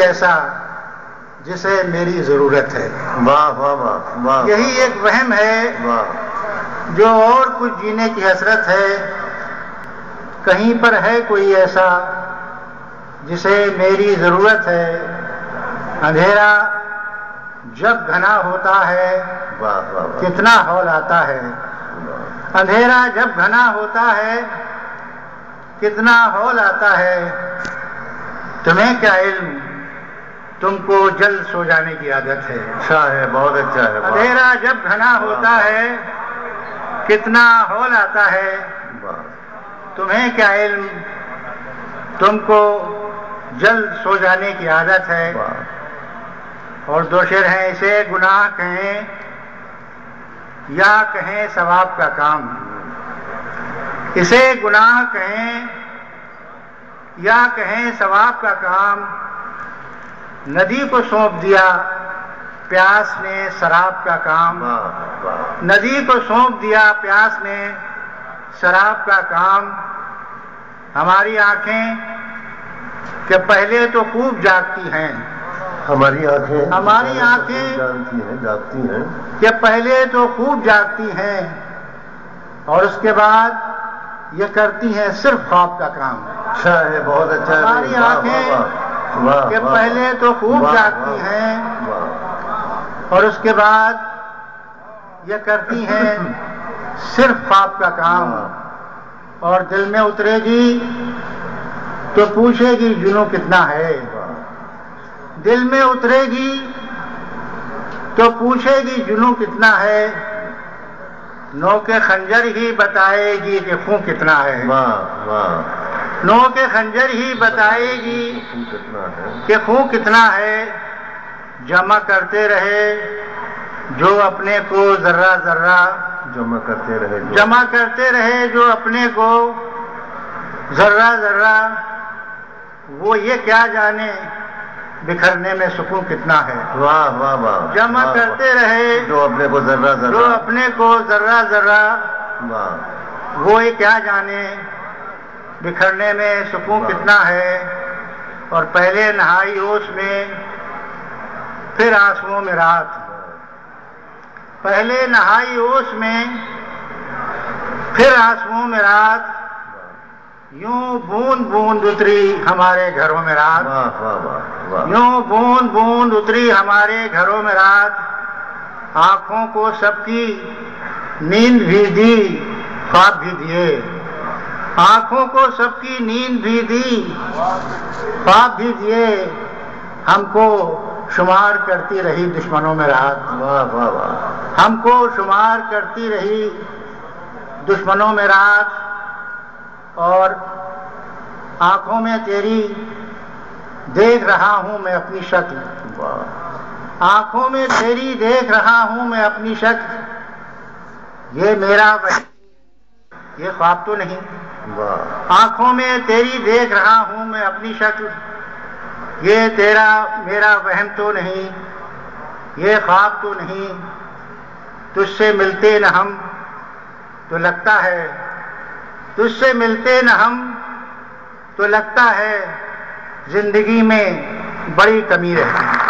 ایسا جسے میری ضرورت ہے. واہ واہ واہ واہ. یہی ایک وہم ہے واہ. جو اور کچھ جینے کی حسرت ہے. کہیں پر ہے کوئی ایسا جسے میری ضرورت ہے. اندھیرا جب گھنا ہوتا ہے واہ واہ واہ. کتنا ہول آتا ہے. اندھیرا جب گھنا ہوتا ہے کتنا ہول آتا ہے. تمہیں کیا علم تم کو جلد سو جانے کی عادت ہے. اچھا ہے, بہت اچھا ہے. اندھیرا جب گھنا ہوتا ہے کتنا ہول آتا ہے. تمہیں کیا علم تم کو جلد سو جانے کی عادت ہے. اور دو شعر ہیں, اسے گناہ کہیں یا کہیں ثواب کا کام. اسے گناہ کہیں یا کہیں ثواب کا کام. ندی کو سونپ دیا پیاس نے شراب کا کام. ندی کو سونپ دیا پیاس نے شراب کا کام. ہماری آنکھیں کہ پہلے تو خوب جاگتی ہیں. ہماری آنکھیں جانتی ہیں, جاگتی ہیں کہ پہلے تو خوب جاگتی ہیں اور اس کے بعد یہ کرتی ہیں صرف خواب کا کام. اچھا ہے, بہت اچھا ہے. ہماری آنکھیں کہ پہلے تو خوب جاگتی ہیں اور اس کے بعد یہ کرتی ہیں صرف خواب کا کام. اور دل میں اترے گی تو پوچھے گی جنوں کتنا ہے. دل میں اترے گی تو پوچھے گی جنوں کتنا ہے. نو کے خنجر ہی بتائے گی کہ خون کتنا ہے. نو کے خنجر ہی بتائے گی کہ خون کتنا ہے. جمع کرتے رہے جو اپنے کو ذرہ ذرہ. جمع کرتے رہے جو اپنے کو ذرہ ذرہ. وہ یہ کیا جانے بکھرنے میں سکون کتنا ہے. واہ واہ واہ. جمع کرتے رہے جو اپنے کو ذرہ ذرہ. جو اپنے کو ذرہ ذرہ. وہ یہ کیا جانے بکھرنے میں سکون کتنا ہے. اور پہلے نہائی اوس میں پھر آنسوؤں میں رات. پہلے نہائی اوس میں پھر آنسوؤں میں رات. یوں بوند بوند اتری ہمارے گھروں میں رات. یوں بوند بوند اتری ہمارے گھروں میں رات. آنکھوں کو سب کی نیند بھی دی خواب بھی دیے. آنکھوں کو سب کی نیند بھی دی خواب بھی دیے. ہم کو شمار کرتی رہی دشمنوں میں رات. ہم کو شمار کرتی رہی دشمنوں میں رات. اور آنکھوں میں تیری دیکھ رہا ہوں میں اپنی شکل. آنکھوں میں تیری دیکھ رہا ہوں میں اپنی شکل. یہ میرا یہ خواب تو نہیں. آنکھوں میں تیری دیکھ رہا ہوں میں اپنی شکل. یہ تیرا میرا وہم تو نہیں. یہ خواب تو نہیں. تجھ سے ملتے نہ ہم تو لگتا ہے. تجھ سے ملتے نہ ہم تو لگتا ہے زندگی میں بڑی کمی رہتی ہے.